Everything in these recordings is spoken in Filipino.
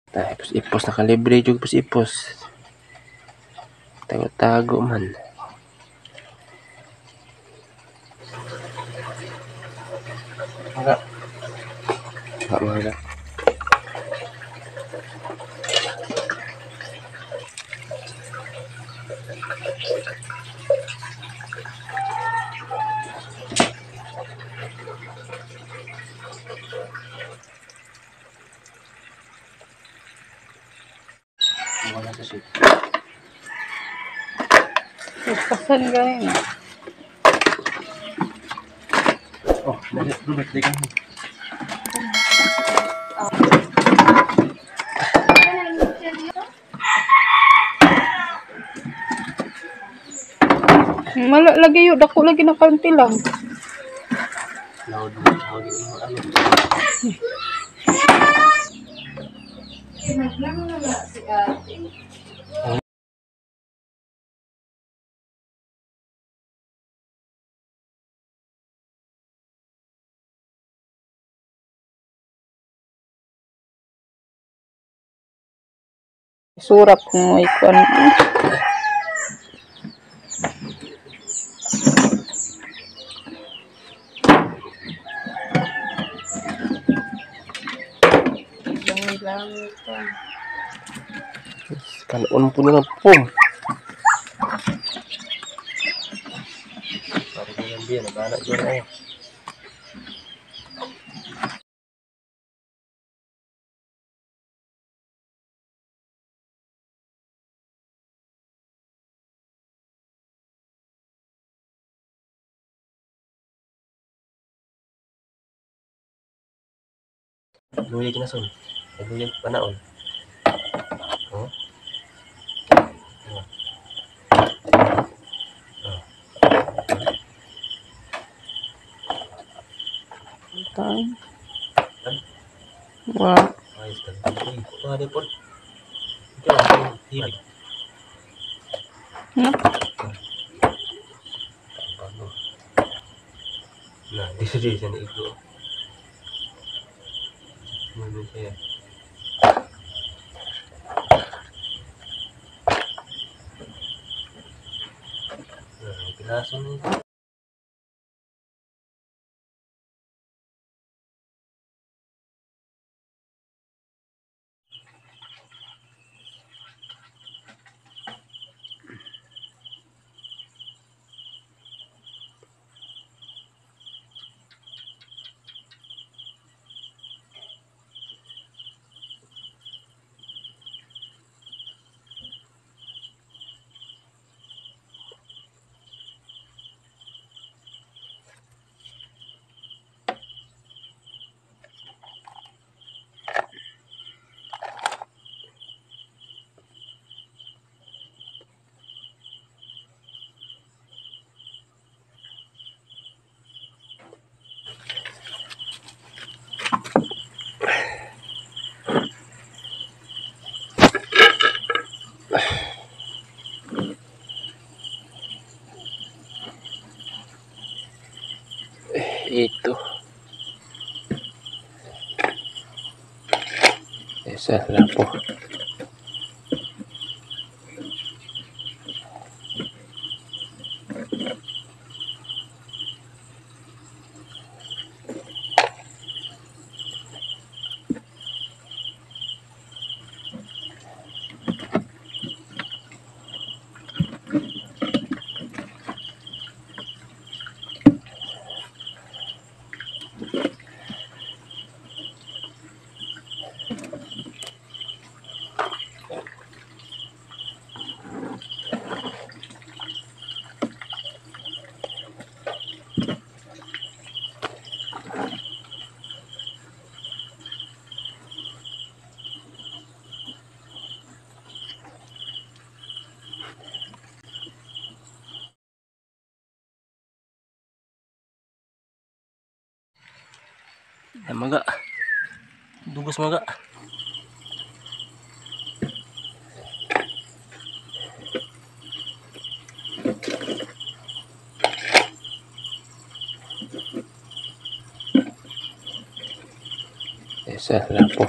Tapos ipos nakalibre juga pas ipos. Tago-tago man. Enggak. Enggak. Wala sa soup. Pasan ganyan. Oh, duduk kan. Malak lagi yuk, dako lagi na kaunti lang. Laud ano. Naglang na si ate. Surap mo ikon. Kanon po na lang po. Parang ganyan din, nagana dyan eh. Luya kinason. Luya panaon. Oh. Tay. Wah. Ayos kan. Ito ada po. Ito ang hilig. Nah, di sini sana itu. Mana saya? Nah, kinason itu. Itu. Esa la po. Maga. Dugus maga. Esa la po.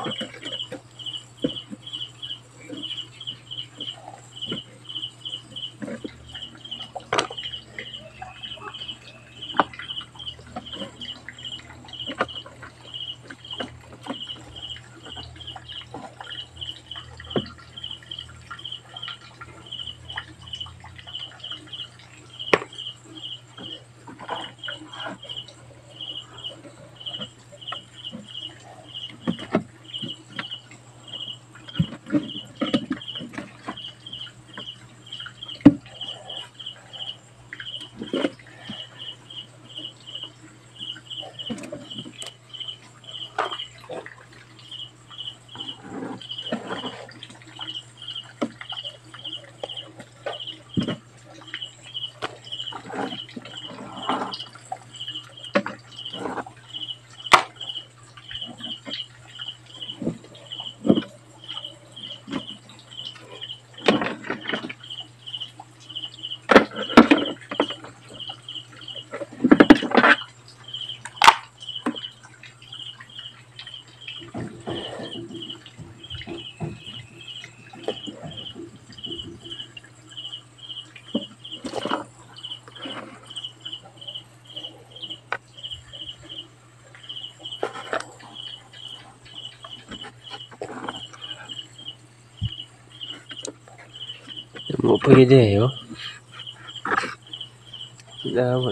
Damo pa gid eh, oh.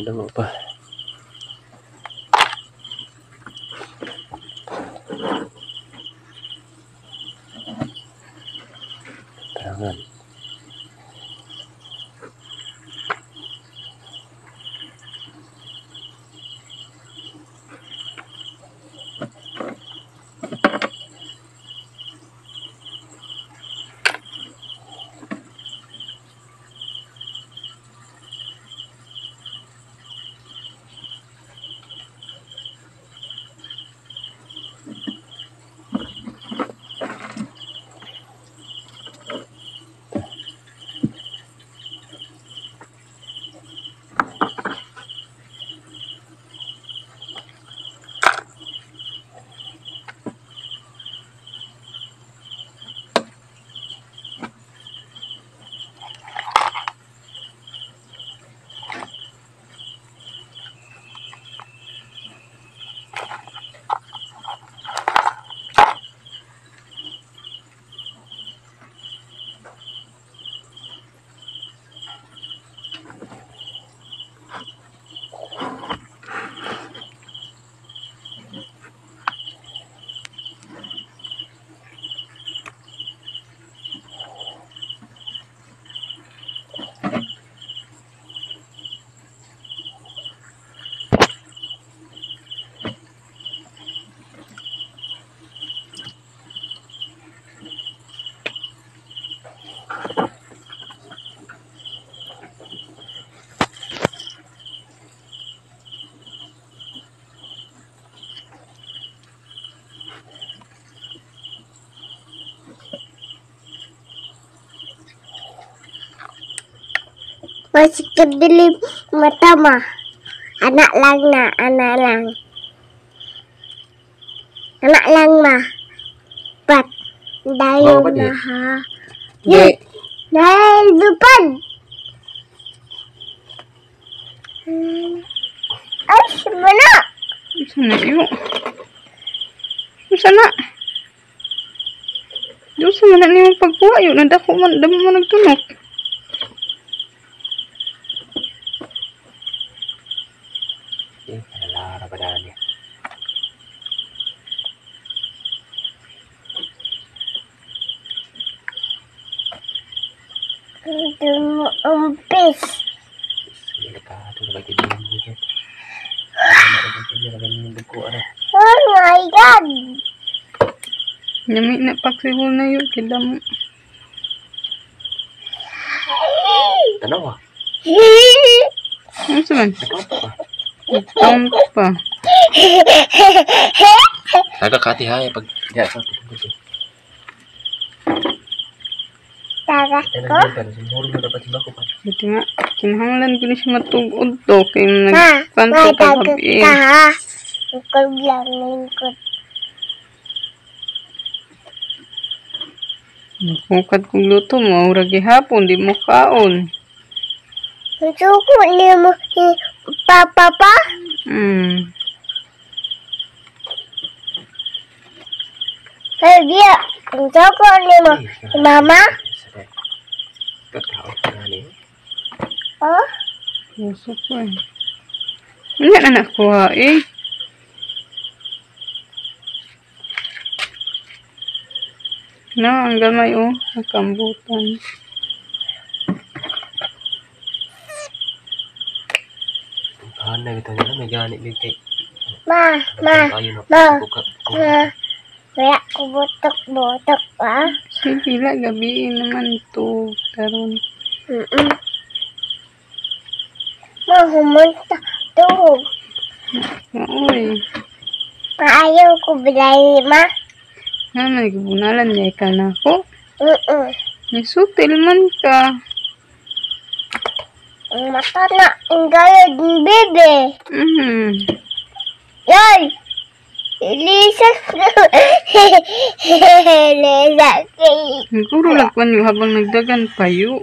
Damo pa. Tangan. Masih kedilip mata mah. Anak lang na, anak lang. Anak lang mah. Pat. Dayo Apa dia? na ha. Di. Dahil depan. Ay, semana. Sana yun. Sana. Doon sa manan niyo pagkuha yun. Nadako man. Dami mo nagtunok. Eh, lara pa dali. Ito mo umpis. Delikado na bagi din dito. Ano ko ano? Oh my God. Nyami na pagsibol na yun. Kila mo. Tanaw ah. Ano sa man? Nakaw pa. Count pa. Nagkakatihay pag diya sa dito. Taga Ay ko. nagdala siguro na dapat sila ko pa. Ito nga. Kinahanglan ko na siya matugod to. Kaya Ha, nagpanto may ka taga gabi. ka ha. Ikaw lang lingkod. Nagkukat kong luto mo. Ragi hapon. Di mo kaon. Suko ni mo papa pa. Hey dia, suko ni mo mama. Kakao na ni. Oh, Puso ko eh. Wala na nakuha eh. Na, ang gamay oh. Nakambutan. Ano ito nila may ganit din kay. ma. Kaya ko butok ah. Sige la, gabi naman to. Karon. Mahumunta to. Uy. Ayaw ko bilay ma. Nga, nagbunalan niya ka na ako. Nisutil man ka. Ang mata na ang galad ng bebe. Yay! Lisa Lisa Siguro lagpan yung habang nagdagan payo.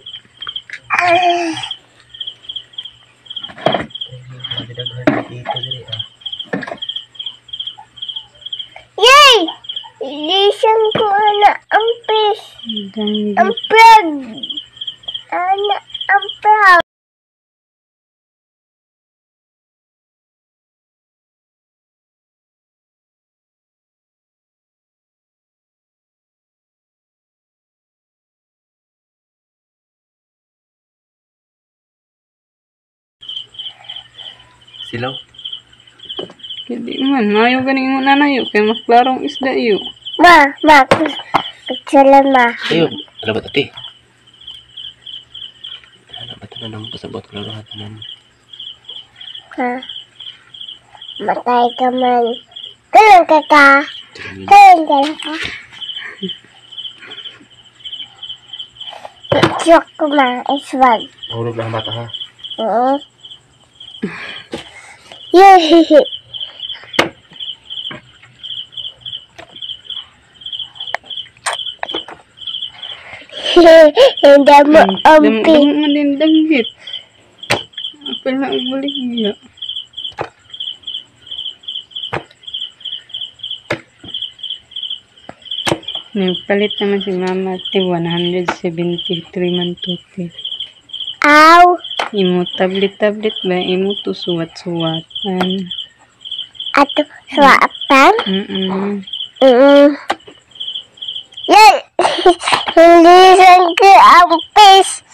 Daghan dito diri ah. Yay! Lisang ko na ang pis. Danggi. Ang plug. Anak ampau. Silaw. Hindi man, mayo ganing mo nanayo, kaya mas klarong isda iyo. Ma, pagsalan ma. Ayun. Ano ba ati? Ano ba ito na naman pasabot ko lang natin? Ha? Matay ka man. Kalang ka ka. Kalang ka ka. Joke ko ma. Iswag. Mahulog na ang bata ha. Oo. Yay! Hindi mo ampi. Damo man din danggit. Apel na ang baligya. Nagpalit naman si Mama ti 173 man tuti. Aw! Imo tablet ba? Imo to suwat-suwatan. Ato swapang. Yay! Hindi lang ka ampis.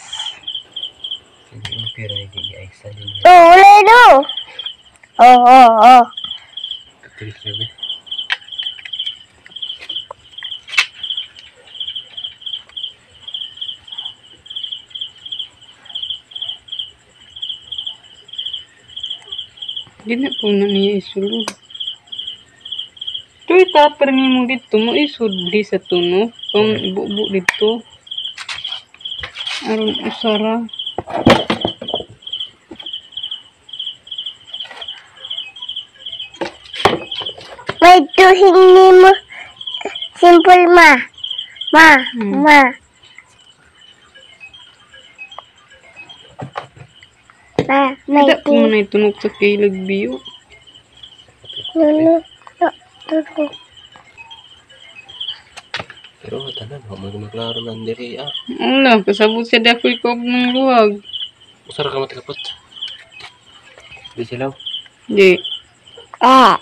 Okay, ready. Ay, isa din. Uli do. Oh. Tiris lagi. Gina po na niya isulod. Ito itapar niya mo dito mo isud di sa tuno. Kung ibubo dito. Aron usara. May tuhingi mo. Simple ma. Ma. May Kada po na itunog sa kilag biyo. Nuno. Pero tanan, maglaro ng diri ah. Wala, kasabot siya dako ikaw ng luwag. Usara ka matikapot. Di silaw. Di. Ah.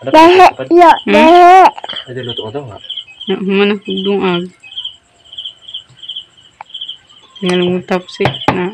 Ano Dahe. ka? Yo. Dahe. Ada luto daw ha. Mana kong dungag. Tingnan mo tapsik na.